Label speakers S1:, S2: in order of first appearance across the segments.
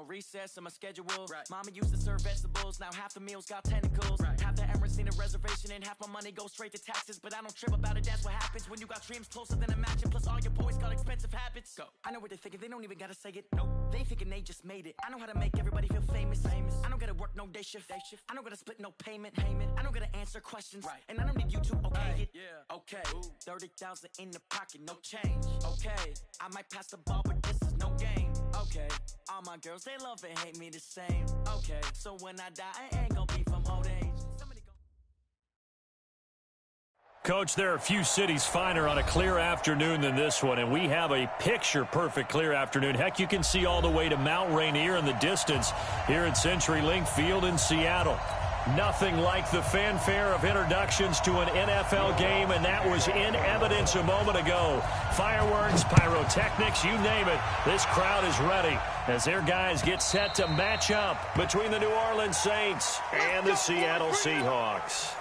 S1: No recess in my schedule. Right. Mama used to serve vegetables, now half the meals got tentacles. Right. Half the Emirates need a reservation and half my money goes straight to taxes. But I don't trip about it, that's what happens when you got dreams closer than a match. And plus all your boys got expensive habits. Go. I know what they're thinking, they don't even gotta say it. No, they thinking they just made it. I know how to make everybody feel famous. I don't gotta work no day shift. I don't gotta split no payment. I don't gotta answer questions. Right. And I don't need you to okay it. Yeah. Okay. Ooh. 30,000 in the pocket, no change. Okay. I might pass the ball, but this is no game. Okay. All my girls, they love and hate me the same. Okay. So when I die, I ain't gonna be from old age.
S2: Coach, there are a few cities finer on a clear afternoon than this one, and we have a picture-perfect clear afternoon. Heck, you can see all the way to Mount Rainier in the distance here at CenturyLink Field in Seattle. Nothing like the fanfare of introductions to an NFL game, and that was in evidence a moment ago. Fireworks, pyrotechnics, you name it. This crowd is ready as their guys get set to match up between the New Orleans Saints and the Seattle Seahawks.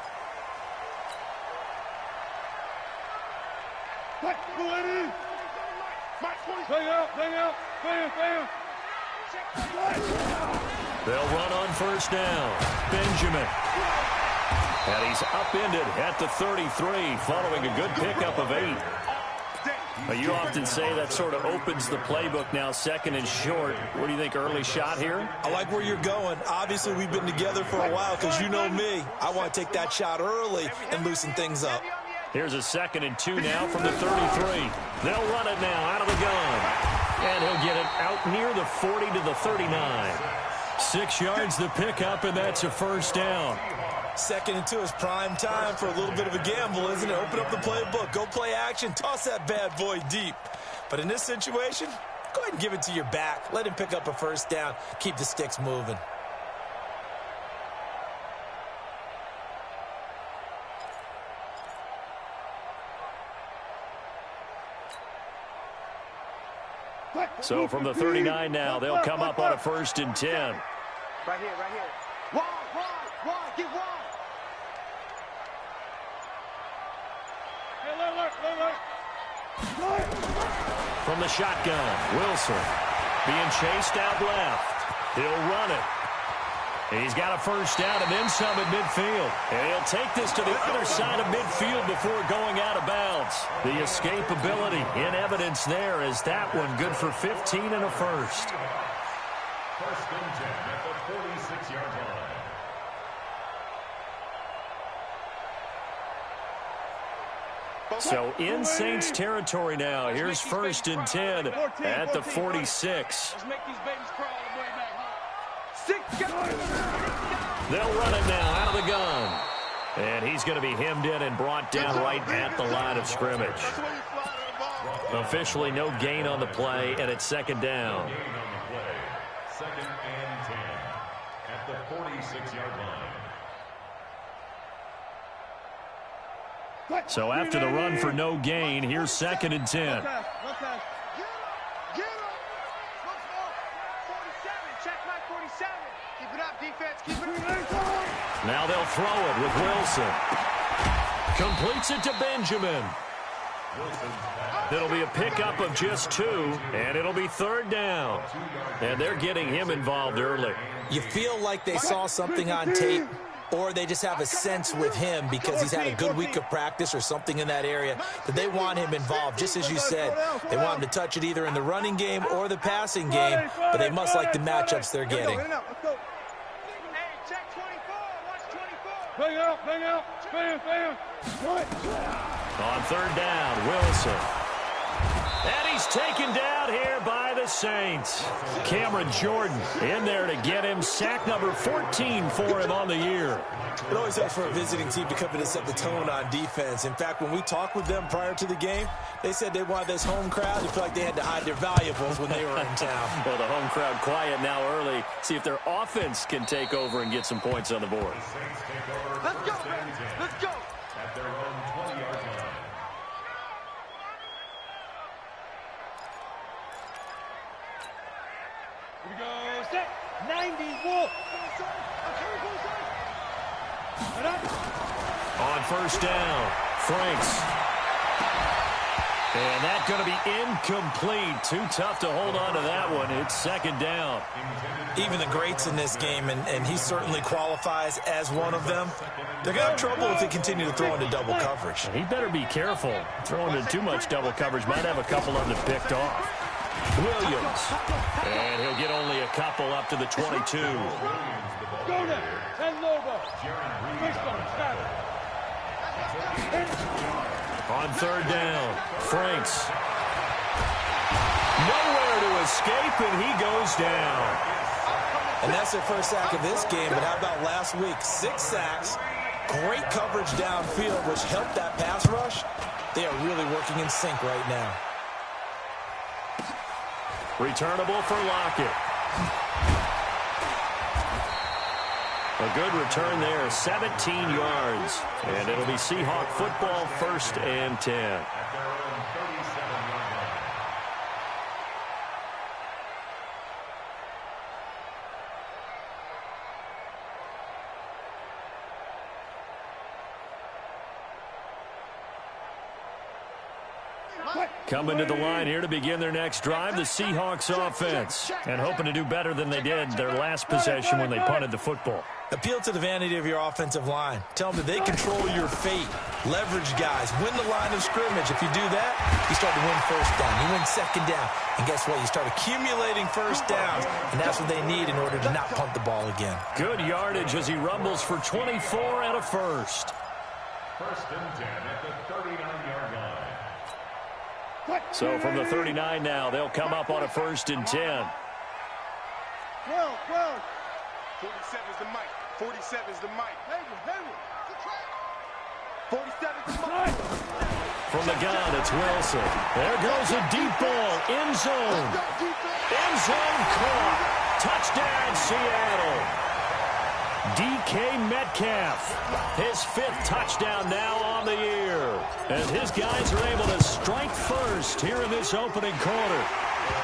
S2: They'll run on first down. Benjamin. And he's upended at the 33 following a good pickup of 8. You often say that sort of opens the playbook now, second and short. What do you think, early shot here?
S3: I like where you're going. Obviously, we've been together for a while because you know me. I want to take that shot early and loosen things up.
S2: Here's a 2nd and 2 now from the 33. They'll run it now out of the gun. And he'll get it out near the 40 to the 39. 6 yards the pickup, and that's a first down.
S3: 2nd and 2 is prime time for a little bit of a gamble, isn't it? Open up the playbook, go play action, toss that bad boy deep. But in this situation, go ahead and give it to your back. Let him pick up a first down. Keep the sticks moving.
S2: So from the 39 now, they'll come up on a 1st and 10.
S4: Right here, right here. Wide, get wide.
S2: From the shotgun, Wilson being chased out left. He'll run it. He's got a first down and then some at midfield. And he'll take this to the other side of midfield before going out of bounds. The escapability in evidence there as that one good for 15 and a first.
S5: 1st and 10 at the 46-yard line.
S2: So in Saints territory now. Here's 1st and 10 at the 46.
S4: Let's make these babies crawl all the way back.
S2: They'll run it now out of the gun. And he's going to be hemmed in and brought down right at the line of scrimmage. Officially no gain on the play, and it's 2nd down.
S5: 2nd and 10 at the 46-yard line.
S2: So after the run for no gain, here's 2nd and 10. Now they'll throw it with Wilson. Completes it to Benjamin. It'll be a pickup of just 2, and it'll be 3rd down. And they're getting him involved early.
S3: You feel like they saw something on tape, or they just have a sense with him because he's had a good week of practice or something in that area that they want him involved. Just as you said, they want him to touch it either in the running game or the passing game, but they must like the matchups they're getting.
S4: Bang out.
S2: On 3rd down, Wilson. And he's taken down here by the Saints. Cameron Jordan in there to get him. Sack number 14 for him on the year.
S3: It always helps for a visiting team to come in and set the tone on defense. In fact, when we talked with them prior to the game, they said they wanted this home crowd to feel like they had to hide their valuables when they were in town.
S2: Well, the home crowd quiet now early. See if their offense can take over and get some points on the board.
S4: Let's go, man. Let's go.
S5: At their own 20-yard line.
S4: Here we go. Set. 91.
S2: On 1st down, Franks. And that's going to be incomplete. Too tough to hold on to that one. It's second down.
S3: Even the greats in this game, and he certainly qualifies as one of them, they're going to have trouble if they continue to throw into double coverage.
S2: He better be careful. Throwing into too much double coverage might have a couple of them picked off. Williams. And he'll get only a couple up to the 22.
S6: Go there. And Lobo.
S2: On third down, Franks. Nowhere to escape, and he goes down.
S3: And that's their first sack of this game, but how about last week? 6 sacks, great coverage downfield, which helped that pass rush. They are really working in sync right now.
S2: Returnable for Lockett. A good return there, 17 yards. And it'll be Seahawk football, 1st and 10. Coming to the line here to begin their next drive, the Seahawks offense. And hoping to do better than they did their last possession when they punted the football.
S3: Appeal to the vanity of your offensive line. Tell them that they control your fate. Leverage guys. Win the line of scrimmage. If you do that, you start to win first down. You win second down. And guess what? You start accumulating first downs. And that's what they need in order to not punt the ball again.
S2: Good yardage as he rumbles for 24 and a first.
S5: 1st and 10 at the 39-yard line.
S2: So from the 39 now, they'll come up on a 1st and 10.
S4: 47's the mic. 47's the mic. 47's the mic.
S2: From the gun, it's Wilson. There goes a deep ball. End zone. End zone caught. Touchdown, Seattle. DK Metcalf, his 5th touchdown now on the year. As his guys are able to strike first here in this opening quarter.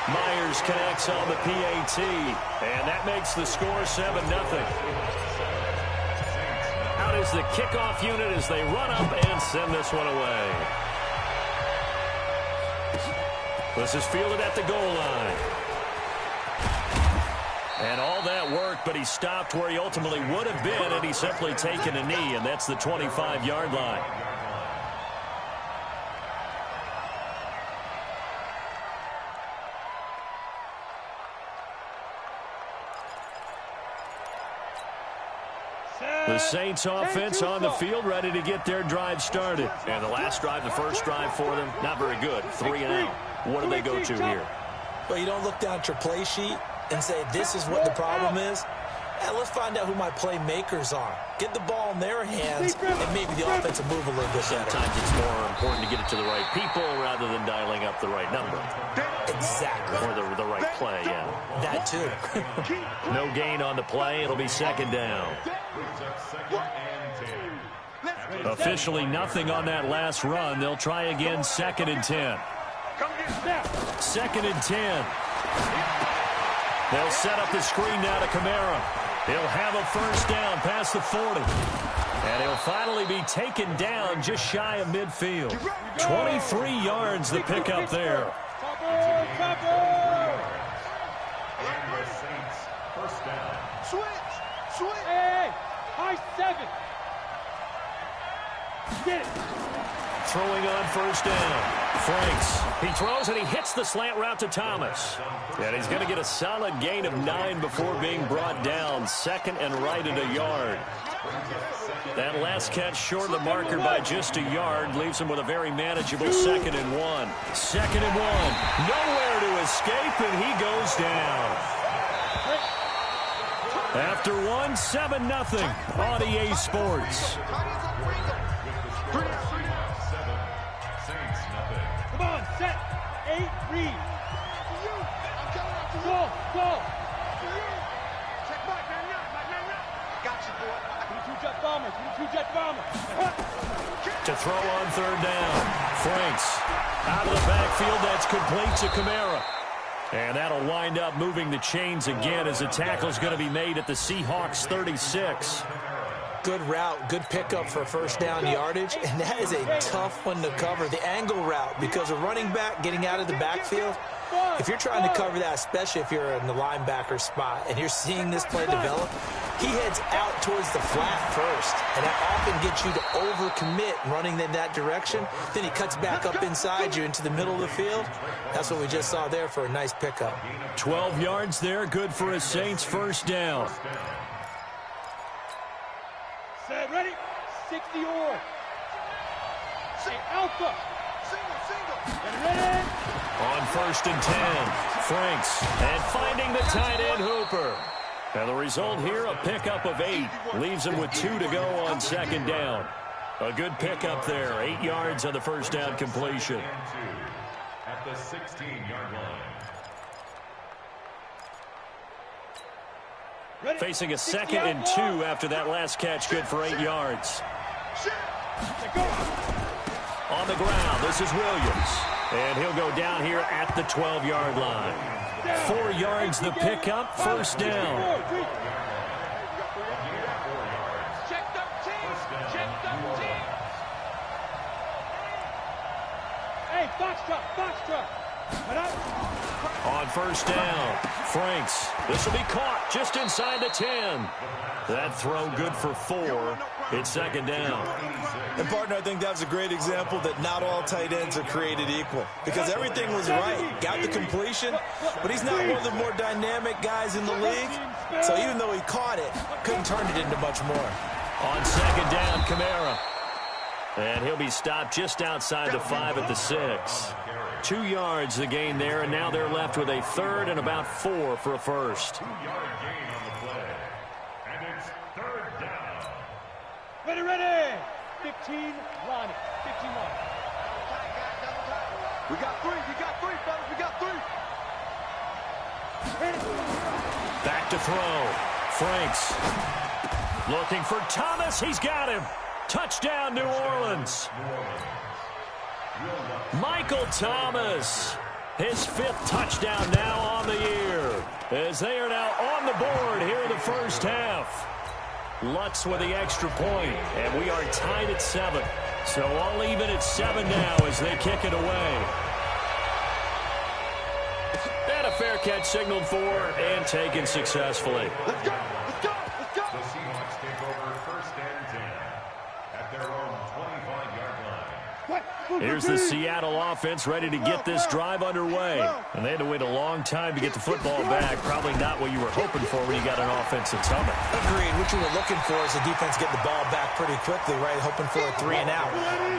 S2: Myers connects on the PAT, and that makes the score 7-0. Out is the kickoff unit as they run up and send this one away. This is fielded at the goal line. And all that worked, but he stopped where he ultimately would have been, and he's simply taken a knee, and that's the 25-yard line. The Saints offense on the field, ready to get their drive started. And the last drive, the first drive for them, not very good. 3 and out. What do they go to here?
S3: Well, you don't look down at your play sheet and say, this is what the problem is. Let's find out who my playmakers are. Get the ball in their hands, and maybe the offense will move a little bit better.
S2: Sometimes it's more important to get it to the right people rather than dialing up the right number.
S3: Exactly.
S2: Or the right play, yeah.
S3: That too.
S2: No gain on the play. It'll be second down. Officially nothing on that last run. They'll try again, 2nd and 10. 2nd and 10. They'll set up the screen now to Kamara. He'll have a first down past the 40. And he'll finally be taken down just shy of midfield. 23 yards the pickup there.
S5: And the Saints, first down.
S6: Switch. Hey, high 7. Get it.
S2: Throwing on first down. Franks. He throws and he hits the slant route to Thomas. And he's going to get a solid gain of 9 before being brought down. 2nd and right at a yard. That last catch short of the marker by just a yard leaves him with a very manageable 2nd and 1. 2nd and 1. Nowhere to escape, and he goes down. After 1, 7-0 on EA Sports.
S6: Come on, set. 8, read. Go.
S4: Check back, man. Got you, boy.
S6: 2-jet bombers. 2-jet bombers.
S2: To throw on third down. Franks out of the backfield. That's complete to Kamara. And that'll wind up moving the chains again as the tackle's going to be made at the Seahawks 36.
S3: good route, good pickup for first down yardage, and that is a tough one to cover, the angle route, because a running back getting out of the backfield, if you're trying to cover that, especially if you're in the linebacker spot and you're seeing this play develop, he heads out towards the flat first, and that often gets you to overcommit running in that direction. Then he cuts back up inside you into the middle of the field. That's what we just saw there for a nice pickup.
S2: 12 yards there, good for a Saints first down.
S6: Set, ready? 60 or. Say alpha. Get ready.
S2: On first and 10, Franks, and finding the tight end Hooper. And the result here, a pickup of 8. Leaves him with 2 to go on second down. A good pickup there, 8 yards on the first down completion.
S5: At the 16-yard line.
S2: Facing a second and 2 after that last catch, good for 8 yards. On the ground, this is Williams. And he'll go down here at the 12-yard line. 4 yards the pickup, first down.
S6: Check 13. Check 13. Hey, box truck.
S2: On first down, Franks. This will be caught just inside the 10. That throw good for 4. It's second down.
S3: And, partner, I think that was a great example that not all tight ends are created equal, because everything was right. Got the completion, but he's not one of the more dynamic guys in the league. So even though he caught it, couldn't turn it into much more.
S2: On second down, Kamara. And he'll be stopped just outside the 5 at the 6. 2 yards the gain there, and now they're left with a third and about 4 for a first.
S5: 2-yard gain on the play. And it's third down.
S6: Ready. 15, Lonnie. 15, Lonnie.
S4: We got three, fellas. We got 3.
S2: Back to throw. Franks. Looking for Thomas. He's got him. Touchdown, New Orleans. Michael Thomas. His 5th touchdown now on the year, as they are now on the board here in the first half. Lutz with the extra point, and we are tied at 7. So all even at 7 now as they kick it away. And a fair catch signaled for and taken successfully.
S4: Let's go.
S5: The Seahawks take over first and 10 at their own 25-yard line.
S2: Here's the Seattle offense ready to get this drive underway. And they had to wait a long time to get the football back. Probably not what you were hoping for when you got an offense that's humming.
S3: Agreed. What you were looking for is the defense getting the ball back pretty quickly, right? Hoping for a 3 and out.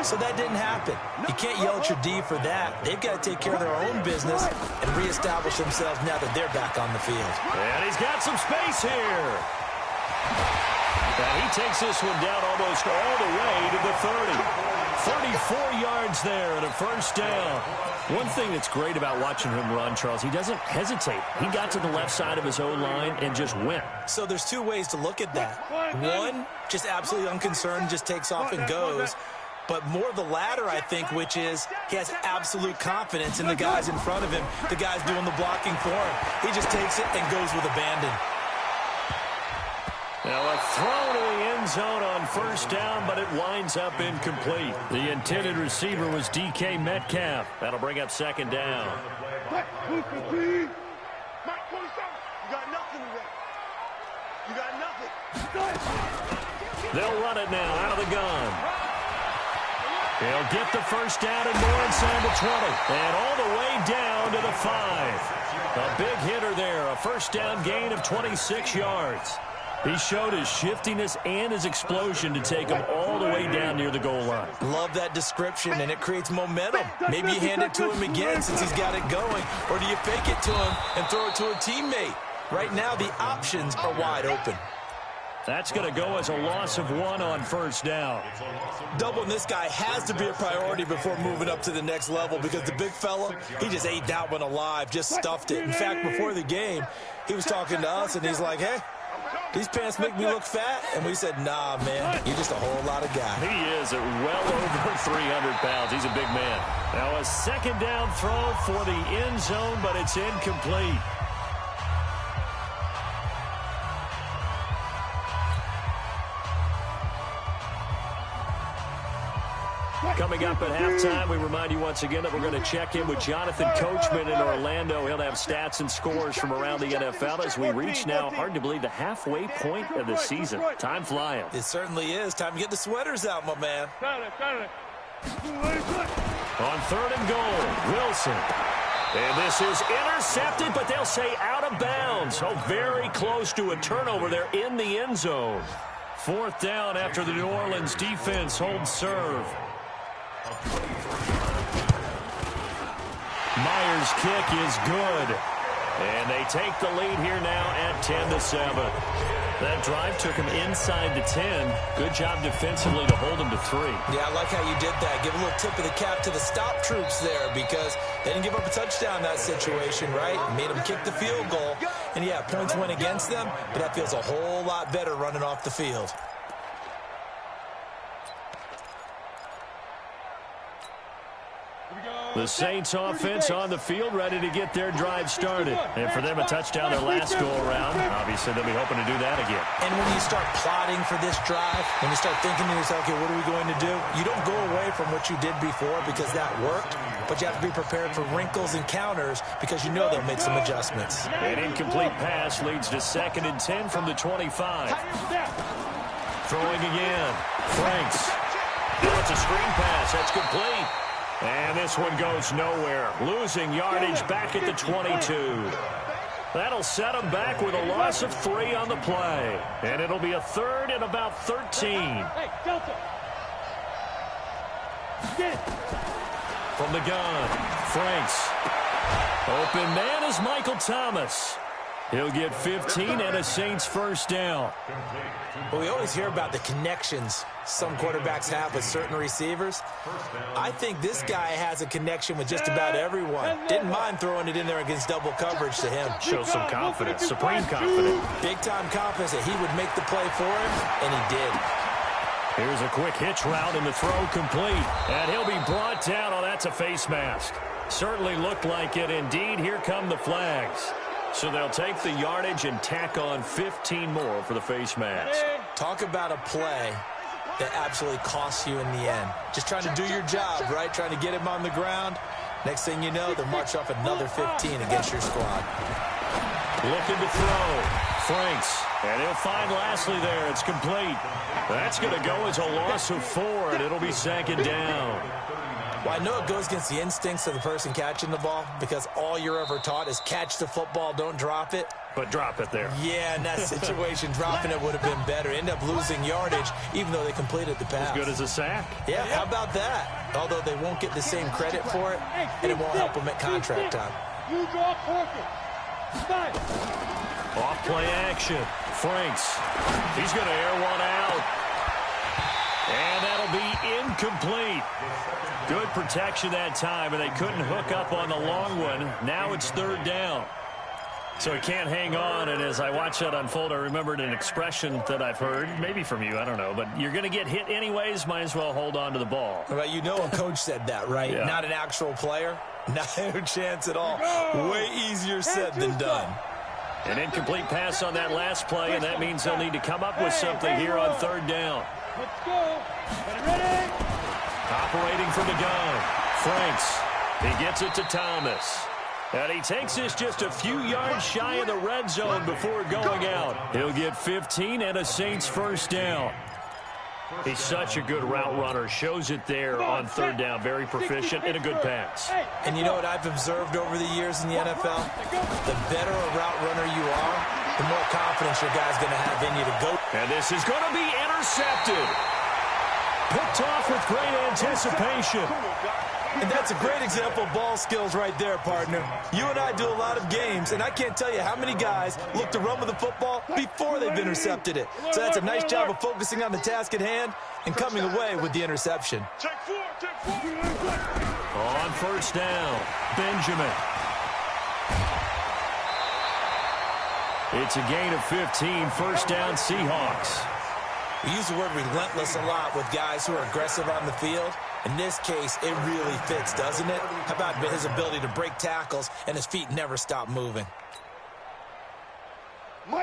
S3: So that didn't happen. You can't yell at your D for that. They've got to take care of their own business and reestablish themselves now that they're back on the field.
S2: And he's got some space here. And he takes this one down almost all the way to the 30. 34 yards there and a first down. One thing that's great about watching him run, Charles, he doesn't hesitate. He got to the left side of his O-line and just went.
S3: So there's 2 ways to look at that. One, just absolutely unconcerned, just takes off and goes. But more the latter, I think, which is he has absolute confidence in the guys in front of him, the guys doing the blocking for him. He just takes it and goes with abandon.
S2: Now a throw to the end zone on first down, but it winds up incomplete. The intended receiver was DK Metcalf. That'll bring up second down.
S4: You got nothing today. You got nothing.
S2: They'll run it now out of the gun. He'll get the first down and more inside the 20. And all the way down to the 5. A big hitter there. A first down gain of 26 yards. He showed his shiftiness and his explosion to take him all the way down near the goal line.
S3: Love that description, and it creates momentum. Maybe you hand it to him again since he's got it going, or do you fake it to him and throw it to a teammate? Right now, the options are wide open.
S2: That's going to go as a loss of 1 on first down.
S3: Doubling this guy has to be a priority before moving up to the next level, because the big fella, he just ate that one alive, just stuffed it. In fact, before the game, he was talking to us, and he's like, hey, these pants make me look fat. And we said, nah, man, you're just a whole lot of guy.
S2: He is at well over 300 pounds. He's a big man. Now a second down throw for the end zone, but it's incomplete. Coming up at halftime, we remind you once again that we're going to check in with Jonathan Coachman in Orlando. He'll have stats and scores from around the NFL as we reach now, hard to believe, the halfway point of the season. Time flying.
S3: It certainly is. Time to get the sweaters out, my man.
S2: On 3rd and goal, Wilson. And this is intercepted, but they'll say out of bounds. Oh, very close to a turnover there in the end zone. 4th down after the New Orleans defense holds serve. Myers' kick is good. And they take the lead here now at 10-7. That drive took him inside the 10. Good job defensively to hold him to 3.
S3: Yeah, I like how you did that. Give a little tip of the cap to the stop troops there because they didn't give up a touchdown in that situation, right? Made them kick the field goal. And, yeah, points went against them, but that feels a whole lot better running off the field.
S2: The Saints offense on the field, ready to get their drive started. And for them, a touchdown their last go-around. Obviously, they'll be hoping to do that again.
S3: And when you start plotting for this drive, when you start thinking to yourself, okay, what are we going to do? You don't go away from what you did before because that worked, but you have to be prepared for wrinkles and counters because you know they'll make some adjustments.
S2: An incomplete pass leads to 2nd and 10 from the 25. Throwing again. Franks. Now it's a screen pass. That's complete. And this one goes nowhere. Losing yardage back at the 22. That'll set them back with a loss of 3 on the play. And it'll be a 3rd and about 13.
S6: Hey, Delta. Get it.
S2: From the gun, Franks. Open man is Michael Thomas. He'll get 15 and a Saints 1st down.
S3: Well, we always hear about the connections some quarterbacks have with certain receivers. I think this guy has a connection with just about everyone. Didn't mind throwing it in there against double coverage to him.
S2: Shows some confidence, supreme confidence.
S3: Big-time confidence that he would make the play for him, and he did.
S2: Here's a quick hitch route and the throw complete. And he'll be brought down. Oh, that's a face mask. Certainly looked like it. Indeed, here come the flags. So they'll take the yardage and tack on 15 more for the face mask.
S3: Talk about a play that absolutely costs you in the end. Just trying to do your job, right? Trying to get him on the ground. Next thing you know, they'll march off another 15 against your squad.
S2: Looking to throw. Franks. And he'll find Lashley there. It's complete. That's going to go as a loss of 4, and it'll be 2nd down.
S3: Well, I know it goes against the instincts of the person catching the ball because all you're ever taught is catch the football, don't drop it.
S2: But drop it there.
S3: Yeah, in that situation, dropping it would have been better. End up losing yardage, even though they completed the pass.
S2: As good as a sack.
S3: Yeah, how about that? Although they won't get the same credit for it, and it won't help them at contract time.
S6: You draw forfeit. Fine.
S2: Off play action. Franks. He's going to air one out. And that'll be incomplete. Good protection that time, and they couldn't hook up on the long one. Now it's 3rd down. So he can't hang on, and as I watch that unfold, I remembered an expression that I've heard, maybe from you, I don't know, but you're going to get hit anyways, might as well hold on to the ball.
S3: Well, you know a coach said that, right?
S2: Yeah.
S3: Not an actual player. No chance at all. Way easier said than done.
S2: An incomplete pass on that last play, and that means they'll need to come up with something here on 3rd down.
S6: Let's go. Ready?
S2: Operating from the gun, Franks. He gets it to Thomas. And he takes this just a few yards shy of the red zone before going out. He'll get 15 and a Saints 1st down. He's such a good route runner. Shows it there on 3rd down. Very proficient and a good pass.
S3: And you know what I've observed over the years in the NFL? The better a route runner you are, the more confidence your guy's going to have in you to go.
S2: And this is going to be intercepted. Picked off with great anticipation.
S3: And that's a great example of ball skills right there, partner. You and I do a lot of games, and I can't tell you how many guys look to run with the football before they've intercepted it. So that's a nice job of focusing on the task at hand and coming away with the interception.
S2: On 1st down, Benjamin. It's a gain of 15, 1st down Seahawks.
S3: We use the word relentless a lot with guys who are aggressive on the field. In this case, it really fits, doesn't it? How about his ability to break tackles and his feet never stop moving?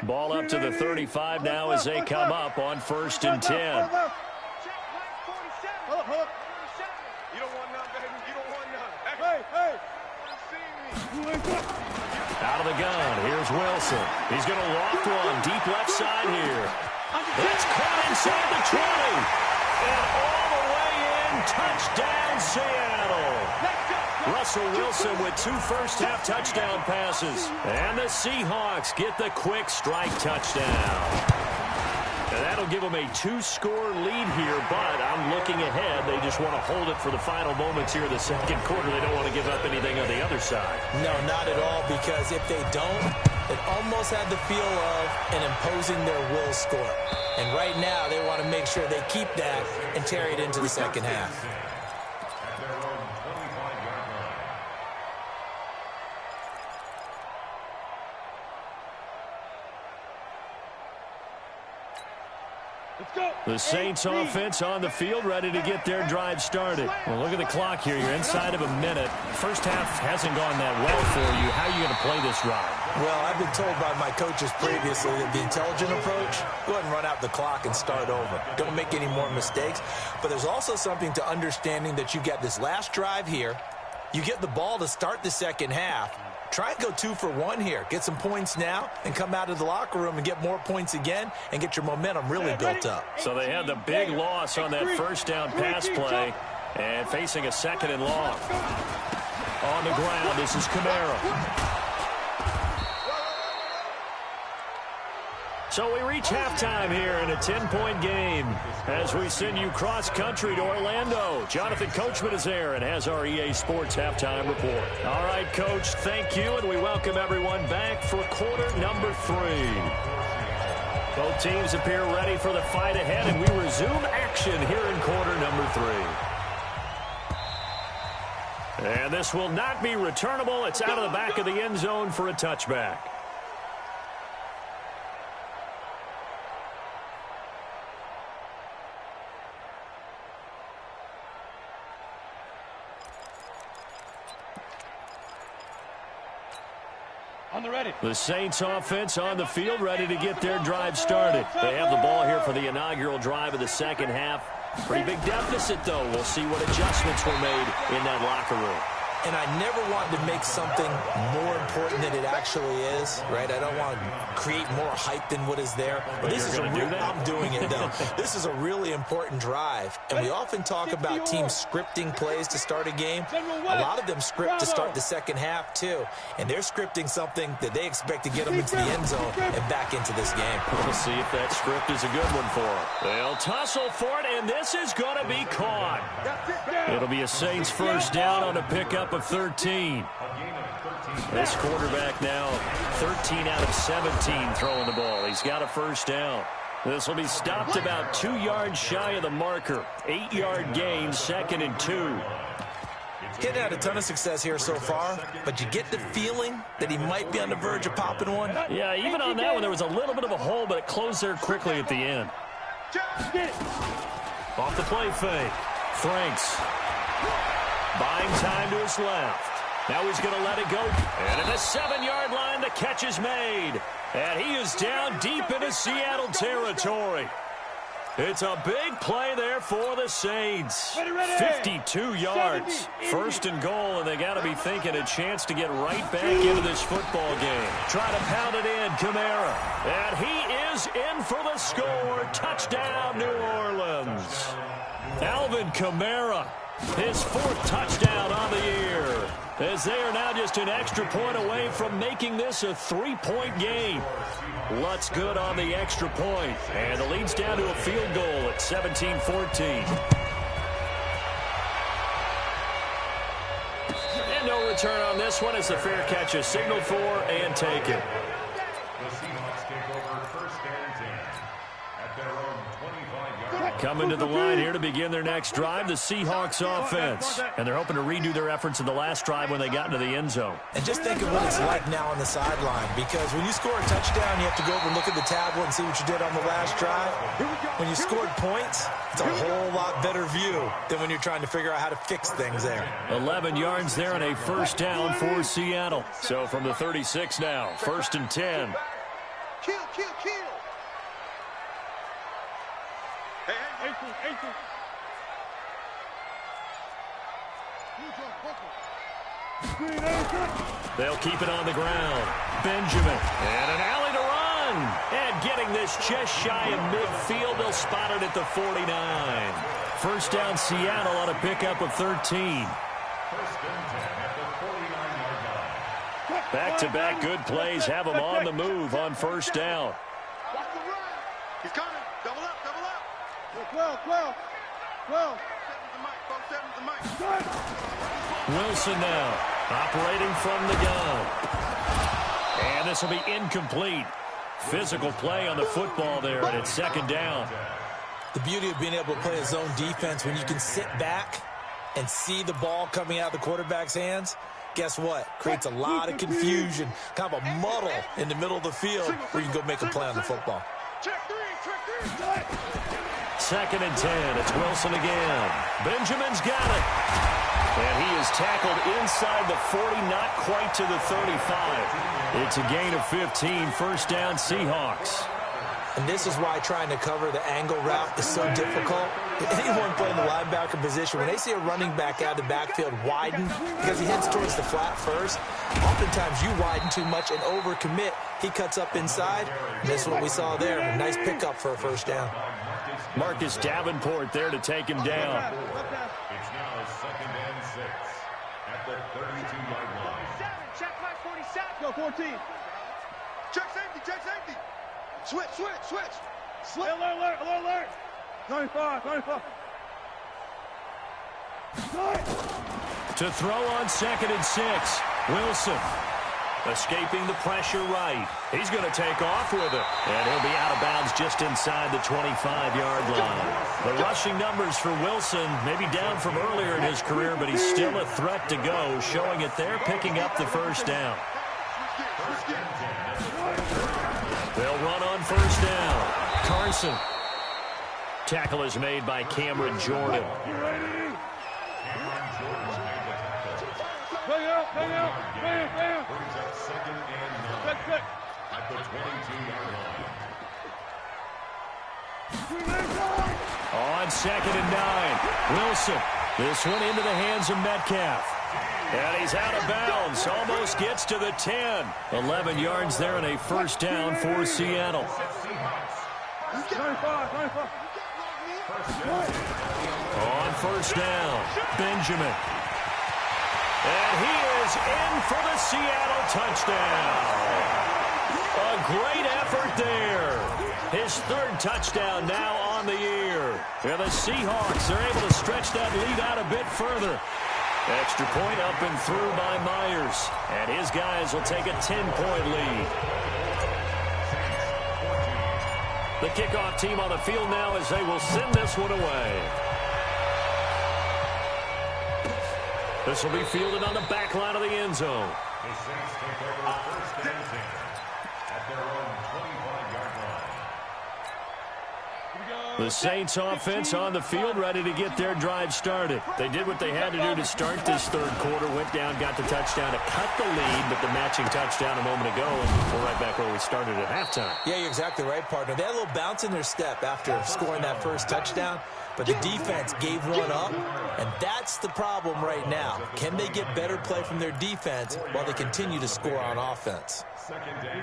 S2: Ball up to the 35 now as they come up on 1st and 10. Out of the gun, here's Wilson. He's going to loft one deep left side here. It's caught inside the 20. And all the way in, touchdown Seattle. Russell Wilson with 2 first-half touchdown passes. And the Seahawks get the quick strike touchdown. And that'll give them a 2-score lead here, but I'm looking ahead. They just want to hold it for the final moments here in the second quarter. They don't want to give up anything on the other side.
S3: No, not at all, because if they don't, it almost had the feel of an imposing their will score. And right now, they want to make sure they keep that and carry it into the second half.
S5: At their own 25-yard line.
S2: The Saints offense on the field, ready to get their drive started. Well, look at the clock here. You're inside of a minute. First half hasn't gone that well for you. How are you going to play this drive?
S3: Well, I've been told by my coaches previously that the intelligent approach, go ahead and run out the clock and start over. Don't make any more mistakes. But there's also something to understanding that you get this last drive here. You get the ball to start the second half. Try and go 2 for 1 here. Get some points now and come out of the locker room and get more points again and get your momentum really built up.
S2: So they had the big loss on that first down pass play and facing a second and long. On the ground, this is Kamara. So we reach halftime here in a 10-point game as we send you cross-country to Orlando. Jonathan Coachman is there and has our EA Sports halftime report. All right, Coach, thank you, and we welcome everyone back for quarter number 3. Both teams appear ready for the fight ahead, and we resume action here in quarter number 3. And this will not be returnable. It's out of the back of the end zone for a touchback. The Saints offense on the field, ready to get their drive started. They have the ball here for the inaugural drive of the second half. Pretty big deficit, though. We'll see what adjustments were made in that locker room.
S3: And I never want to make something more important than it actually is, right? I don't want to create more hype than what is there. But this is I'm doing it, though. This is a really important drive. And we often talk about teams scripting plays to start a game. A lot of them script to start the second half, too. And they're scripting something that they expect to get them into the end zone and back into this game.
S2: We'll see if that script is a good one for them. They'll tussle for it, and this is going to be caught. It'll be a Saints first down on a pickup of 13. This quarterback now 13 out of 17 throwing the ball. He's got a first down. This will be stopped about 2 yards shy of the marker. 8-yard gain, 2nd and 2.
S3: He hadn't had a ton of success here so far, but you get the feeling that he might be on the verge of popping one.
S2: Yeah, even on that one, there was a little bit of a hole, but it closed there quickly at the end. Off the play fake. Franks buying time to his left. Now he's going to let it go. And at the 7-yard line, the catch is made. And he is down deep into Seattle territory. It's a big play there for the Saints. 52 yards. First and goal, and they got to be thinking a chance to get right back into this football game. Try to pound it in, Kamara. And he is in for the score. Touchdown, New Orleans. Alvin Kamara, his 4th touchdown on the year, as they are now just an extra point away from making this a 3-point game. Lutz good on the extra point, and the lead's down to a field goal at 17-14. And no return on this one as the fair catch is signaled for and taken.
S5: The Seahawks take over first and 10 at their own 25-yard line.
S2: Coming to the line here to begin their next drive, the Seahawks offense. And they're hoping to redo their efforts in the last drive when they got into the end zone.
S3: And just think of what it's like now on the sideline, because when you score a touchdown, you have to go over and look at the tablet and see what you did on the last drive. When you scored points, it's a whole lot better view than when you're trying to figure out how to fix things there.
S2: 11 yards there and a first down for Seattle. So from the 36 now, 1st and 10.
S4: Kill. Hey.
S2: They'll keep it on the ground. Benjamin. And an alley to run. And getting this just shy of midfield. They'll spot it at the 49. First down, Seattle on a pickup of 13.
S5: First and 10 at the 49-yard line.
S2: Back-to-back good plays have them on the move on first down.
S4: Watch the run. He's coming. Double up, double up.
S6: 12.
S4: 7 to Mike. 7 to Mike.
S2: Wilson now operating from the gun. And this will be incomplete. Physical play on the football there, and it's second down.
S3: The beauty of being able to play a zone defense when you can sit back and see the ball coming out of the quarterback's hands, guess what? Creates a lot of confusion, kind of a muddle in the middle of the field where you can go make a play on the football.
S4: Check three.
S2: Second and 10. It's Wilson again. Benjamin's got it. And he is tackled inside the 40, not quite to the 35. It's a gain of 15. First down, Seahawks.
S3: And this is why trying to cover the angle route is so difficult. Anyone playing the linebacker position, when they see a running back out of the backfield widen because he heads towards the flat first, oftentimes you widen too much and overcommit. He cuts up inside, and this is what we saw there. A nice pickup for a first down.
S2: Marcus Davenport there to take him down.
S5: It's now second and 6 at the 32-yard line.
S4: Check my 47. Go 14. Check safety. Switch.
S6: Alert. 95.
S2: To throw on second and 6. Wilson escaping the pressure right. He's going to take off with it. And he'll be out of bounds just inside the 25-yard line. The rushing numbers for Wilson maybe down from earlier in his career, but he's still a threat to go, showing it there, picking up the first down. They'll run on first down. Carson. Tackle is made by Cameron Jordan.
S6: Hang out.
S5: Brings up second and 9 at the 22-yard line.
S2: On second and 9. Wilson. This one into the hands of Metcalf. And he's out of bounds. Almost gets to the 10. 11 yards there and a first down for Seattle.
S6: 95.
S2: On first down, Benjamin. And he is in for the Seattle touchdown. A great effort there. His third touchdown now on the year. And the Seahawks are able to stretch that lead out a bit further. Extra point up and through by Myers. And his guys will take a 10-point lead. The kickoff team on the field now as they will send this one away. This will be fielded on the back line of the end zone.
S5: The Saints take over first and 10 at their own 25-yard line.
S2: The Saints offense on the field ready to get their drive started. They did what they had to do to start this third quarter. Went down, got the touchdown to cut the lead, but the matching touchdown a moment ago, and we're right back where we started at halftime.
S3: Yeah, you're exactly right, partner. They had a little bounce in their step after scoring that first touchdown, but the defense gave one up, and that's the problem right now. Can they get better play from their defense while they continue to score on offense?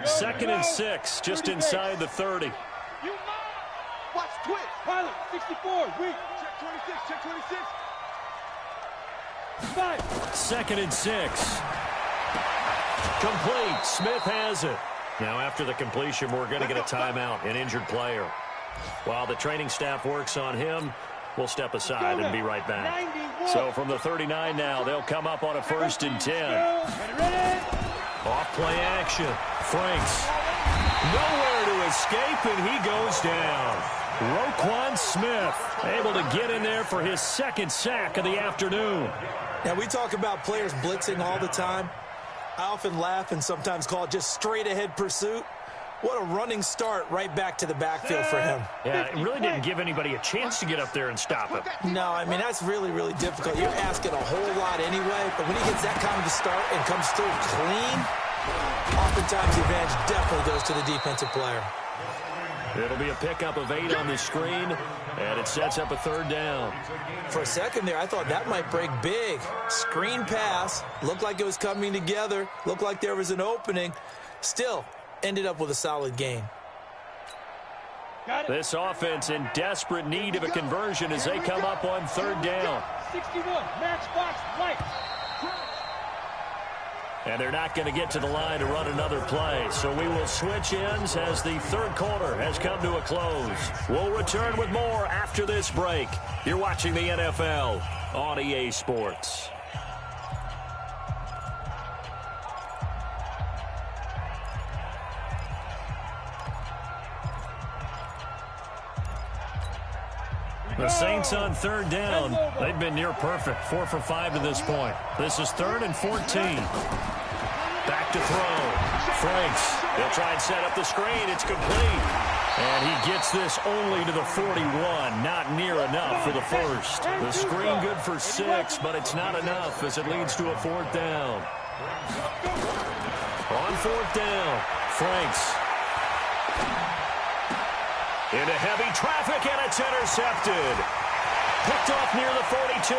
S2: Second and 6, just inside the 30.
S4: Watch twitch.
S6: Pilot, 64. Weak.
S4: Check 26.
S6: 5.
S2: Second and 6. Complete. Smith has it. Now after the completion, we're going to get a timeout, an injured player. While the training staff works on him, we'll step aside and be right back. So from the 39 now, they'll come up on a first and 10. Off play action. Franks. Nowhere to escape, and he goes down. Roquan Smith able to get in there for his second sack of the afternoon.
S3: Now, we talk about players blitzing all the time. I often laugh and sometimes call it just straight-ahead pursuit. What a running start right back to the backfield for him.
S2: Yeah, it really didn't give anybody a chance to get up there and stop him.
S3: No, I mean, that's really, really difficult. You're asking a whole lot anyway, but when he gets that kind of a start and comes through clean, oftentimes the advantage definitely goes to the defensive player.
S2: It'll be a pickup of 8 on the screen, and it sets up a 3rd down.
S3: For a second there, I thought that might break big. Screen pass. Looked like it was coming together. Looked like there was an opening. Still, ended up with a solid gain.
S2: This offense in desperate need of a conversion as they come up on 3rd down.
S6: 61, matchbox, lights.
S2: And they're not going to get to the line to run another play. So we will switch ends as the 3rd quarter has come to a close. We'll return with more after this break. You're watching the NFL on EA Sports. The Saints on 3rd down. They've been near perfect, 4 for 5 to this point. This is 3rd and 14. Back to throw. Franks. He'll try and set up the screen. It's complete. And he gets this only to the 41. Not near enough for the first. The screen good for 6, but it's not enough as it leads to a 4th down. On 4th down, Franks. Into heavy traffic, and it's intercepted. Picked off near the 42.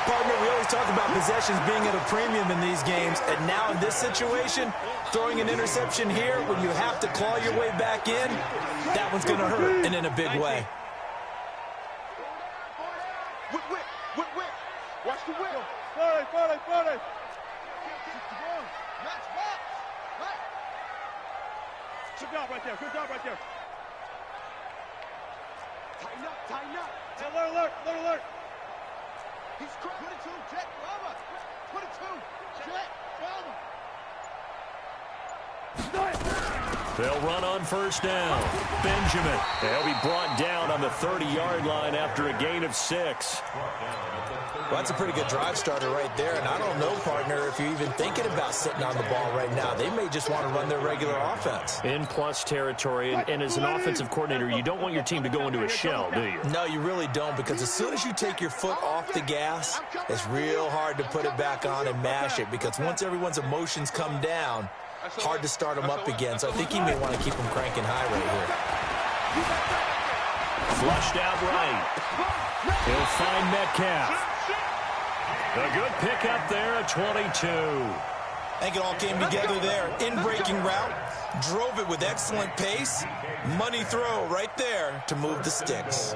S3: Partner, we always talk about possessions being at a premium in these games, and now in this situation, throwing an interception here when you have to claw your way back in, that one's going to hurt, and in a big way.
S4: Whip. Watch the whip.
S6: 40. Good job right there.
S4: Tighten up.
S6: Alert.
S4: He's cracked. 22, Jet, Bravo. 22, Jet, Bravo.
S2: They'll run on 1st down. Benjamin. They'll be brought down on the 30-yard line after a gain of 6.
S3: Well, that's a pretty good drive starter right there, and I don't know, partner, if you're even thinking about sitting on the ball right now. They may just want to run their regular offense.
S2: In plus territory, and as an offensive coordinator, you don't want your team to go into a shell, do you?
S3: No, you really don't, because as soon as you take your foot off the gas, it's real hard to put it back on and mash it, because once everyone's emotions come down, hard to start them up again. So I think he may want to keep them cranking high right here.
S2: Flushed out right. He'll find Metcalf. A good pickup there at 22.
S3: I think it all came together there. In-breaking route, drove it with excellent pace. Money throw right there to move the sticks.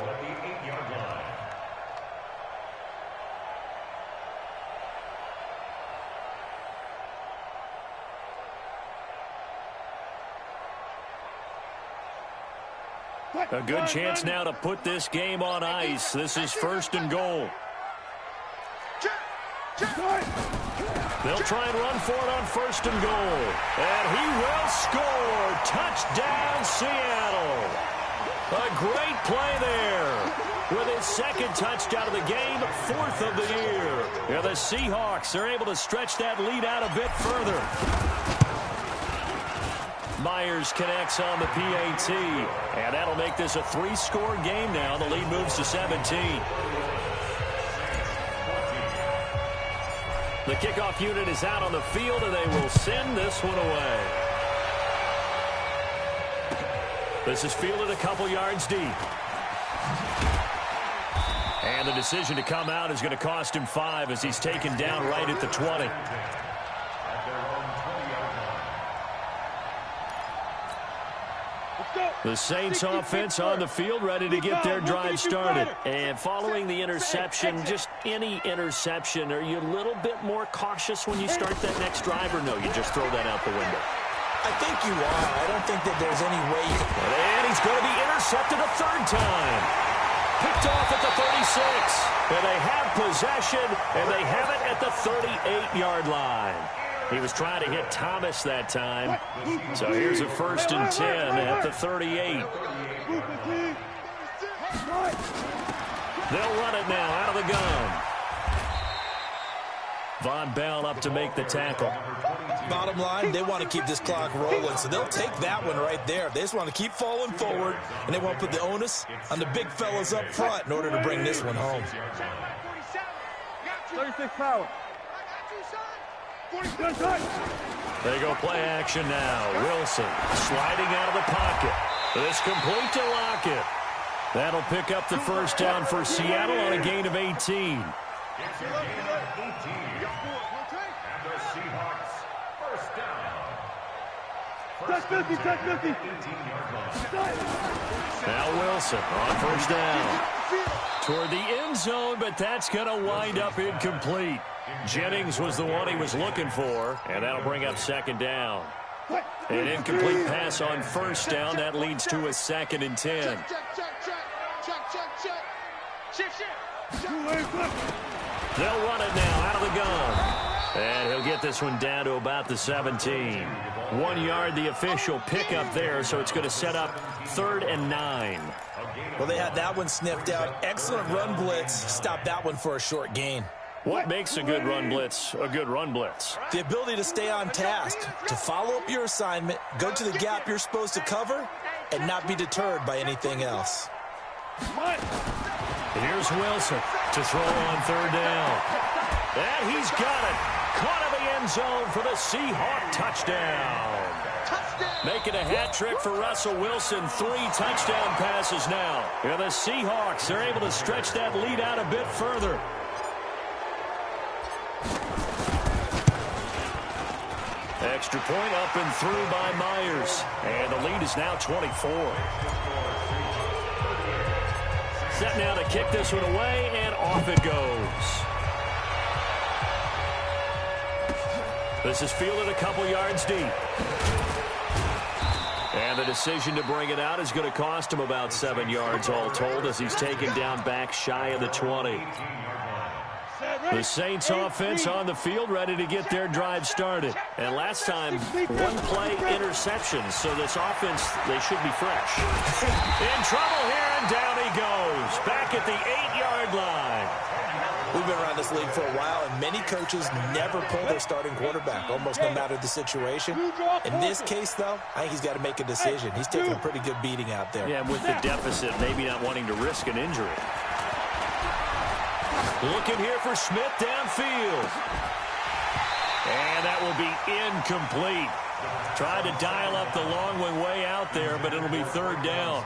S2: A good chance now to put this game on ice. This is 1st and goal. They'll try and run for it on 1st and goal. And he will score. Touchdown, Seattle. A great play there. With his 2nd touchdown of the game, 4th of the year. Yeah, the Seahawks are able to stretch that lead out a bit further. Myers connects on the PAT. And that'll make this a 3-score game now. The lead moves to 17. The kickoff unit is out on the field, and they will send this one away. This is fielded a couple yards deep. And the decision to come out is going to cost him 5 as he's taken down right at the 20. The Saints offense on the field, ready to get their drive started. And following the interception, just any interception, are you a little bit more cautious when you start that next drive, or no, you just throw that out the window?
S3: I think you are. I don't think that there's any way you can...
S2: And he's going to be intercepted a 3rd time. Picked off at the 36. And they have possession, and they have it at the 38-yard line. He was trying to hit Thomas that time. So here's a 1st and 10 at the 38. They'll run it now out of the gun. Von Bell up to make the tackle.
S3: Bottom line, they want to keep this clock rolling, so they'll take that one right there. They just want to keep falling forward, and they want to put the onus on the big fellas up front in order to bring this one home.
S6: 36 power. 47.
S2: They go play action now. Wilson sliding out of the pocket. This complete to Lockett. That'll pick up the first down for Seattle on a gain of 18.
S5: It's a gain of 18. And the Seahawks first down.
S6: Touch 50, touch 50.
S5: 18-yard line.
S2: Now Wilson on first down. Toward the end zone, but that's going to wind up incomplete. Jennings was the one he was looking for, and that'll bring up second down. An incomplete pass on first down. That leads to a 2nd and 10. They'll run it now out of the gun. And he'll get this one down to about the 17. 1 yard, the official pickup there, so it's going to set up 3rd and 9.
S3: Well, they had that one sniffed out. Excellent run blitz. Stop that one for a short gain.
S2: What makes a good run blitz a good run blitz?
S3: The ability to stay on task, to follow up your assignment, go to the gap you're supposed to cover, and not be deterred by anything else.
S2: Here's Wilson to throw on 3rd down. And he's got it. Caught in the end zone for the Seahawk touchdown. Making a hat trick for Russell Wilson. 3 touchdown passes now. And the Seahawks are able to stretch that lead out a bit further. Extra point up and through by Myers. And the lead is now 24. Set now to kick this one away, and off it goes. This is fielded a couple yards deep. And the decision to bring it out is going to cost him about 7 yards all told as he's taken down back shy of the 20. The Saints offense on the field ready to get their drive started. And last time, 1 play interceptions, so this offense, they should be fresh. In trouble here, and down he goes. Back at the 8-yard line.
S3: We've been around this league for a while, and many coaches never pull their starting quarterback, almost no matter the situation. In this case, though, I think he's got to make a decision. He's taking a pretty good beating out there.
S2: Yeah, with the deficit, maybe not wanting to risk an injury. Looking here for Smith downfield. And that will be incomplete. Tried to dial up the long one way out there, but it'll be 3rd down.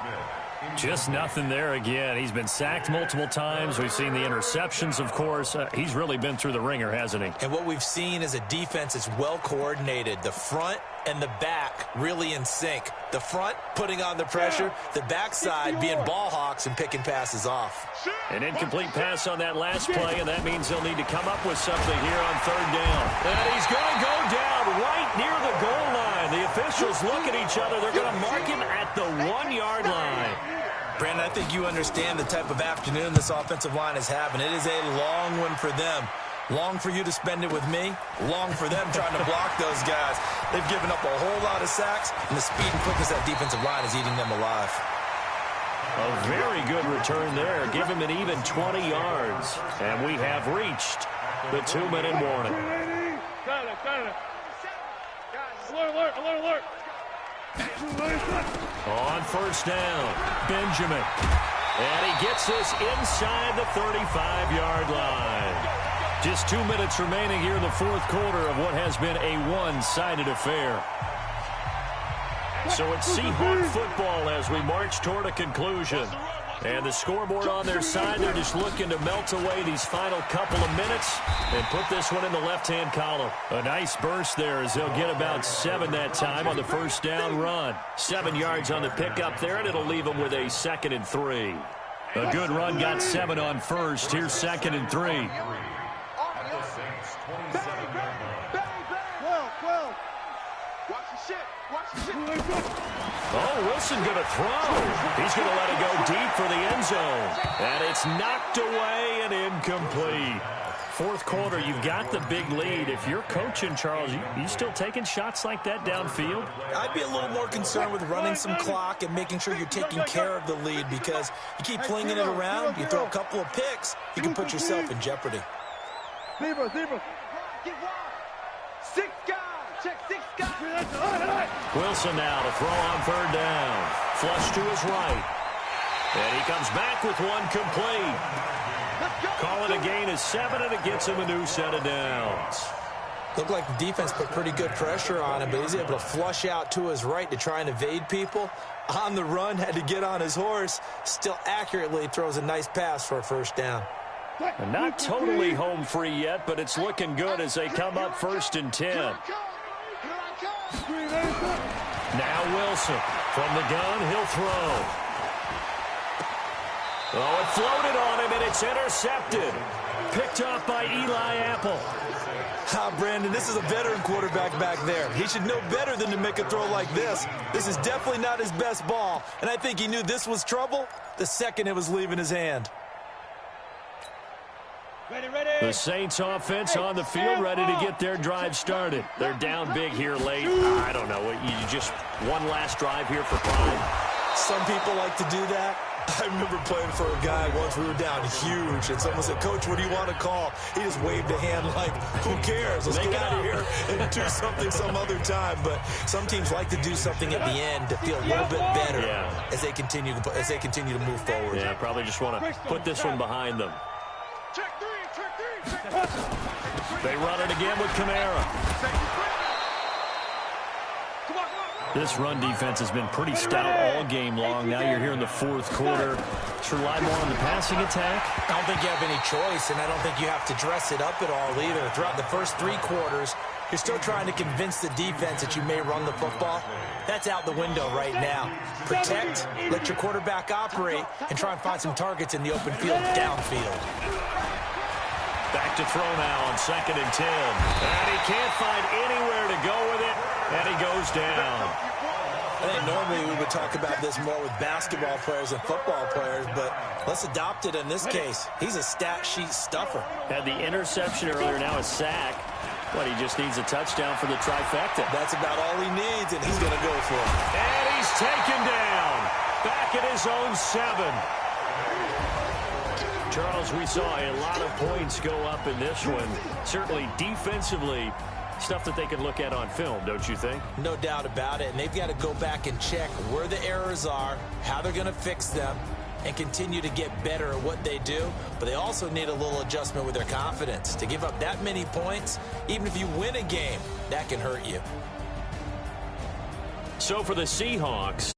S2: Just nothing there again. He's been sacked multiple times. We've seen the interceptions, of course. He's really been through the ringer, hasn't he?
S3: And what we've seen is a defense that's well coordinated. The front and the back really in sync. The front putting on the pressure, the backside being ball hawks and picking passes off.
S2: An incomplete pass on that last play, and that means they'll need to come up with something here on 3rd down. And he's going to go down right near the goal line. The officials look at each other. They're going to mark him at the 1-yard line.
S3: Brandon, I think you understand the type of afternoon this offensive line is having. It is a long one for them. Long for you to spend it with me. Long for them trying to block those guys. They've given up a whole lot of sacks, and the speed and quickness of that defensive line is eating them alive.
S2: A very good return there. Give him an even 20 yards. And we have reached the 2-minute warning.
S6: Alert, alert, alert.
S2: On first down, Benjamin. And he gets this inside the 35-yard line. Just 2 minutes remaining here in the 4th quarter of what has been a one-sided affair. So it's Seahawk football as we march toward a conclusion. And the scoreboard on their side, they're just looking to melt away these final couple of minutes and put this one in the left-hand column. A nice burst there as they'll get about 7 that time on the first down run. 7 yards on the pickup there, and it'll leave them with a 2nd and 3. A good run got 7 on first. Here's 2nd and 3. Oh, Wilson going to throw. He's going to let it go deep for the end zone. And it's knocked away and incomplete. 4th quarter, you've got the big lead. If you're coaching, Charles, you still taking shots like that downfield?
S3: I'd be a little more concerned with running some clock and making sure you're taking care of the lead, because you keep flinging it around, you throw a couple of picks, you can put yourself in jeopardy.
S6: Zebra. Six guys. Check 6 guys.
S2: Wilson now to throw on 3rd down. Flush to his right. And he comes back with one complete. Calling a gain of 7, and it gets him a new set of downs.
S3: Looked like the defense put pretty good pressure on him, but he's able to flush out to his right to try and evade people. On the run, had to get on his horse. Still accurately throws a nice pass for a first down.
S2: And not totally home free yet, but it's looking good as they come up 1st and 10. Now Wilson from the gun, he'll throw. Oh, it floated on him, and it's intercepted. Picked off by Eli Apple.
S3: Brandon, this is a veteran quarterback back there. He should know better than to make a throw like this. This is definitely not his best ball, and I think he knew this was trouble the second it was leaving his hand.
S2: The Saints offense on the field, ready to get their drive started. They're down big here late. I don't know. You just one last drive here for pride.
S3: Some people like to do that. I remember playing for a guy once. We were down huge, and someone said, "Coach, what do you want to call?" He just waved a hand like, "Who cares? Let's get out of here and do something some other time." But some teams like to do something at the end to feel a little bit better as they continue to move forward.
S2: Yeah, probably just want to put this one behind them. They run it again with Kamara. This run defense has been pretty stout all game long. Now you're here in the 4th quarter. Let's rely more on the passing attack.
S3: I don't think you have any choice, and I don't think you have to dress it up at all either. Throughout the first 3 quarters, you're still trying to convince the defense that you may run the football. That's out the window right now. Protect, let your quarterback operate, and try and find some targets in the open field downfield.
S2: Back to throw now on 2nd and 10. And he can't find anywhere to go with it, and he goes down.
S3: I think normally we would talk about this more with basketball players and football players, but let's adopt it in this case. He's a stat sheet stuffer.
S2: Had the interception earlier, now a sack. But he just needs a touchdown for the trifecta.
S3: That's about all he needs, and he's going to go for it.
S2: And he's taken down. Back at his own 7. Charles, we saw a lot of points go up in this one. Certainly defensively, stuff that they can look at on film, don't you think?
S3: No doubt about it. And they've got to go back and check where the errors are, how they're going to fix them, and continue to get better at what they do. But they also need a little adjustment with their confidence. To give up that many points, even if you win a game, that can hurt you.
S2: So for the Seahawks,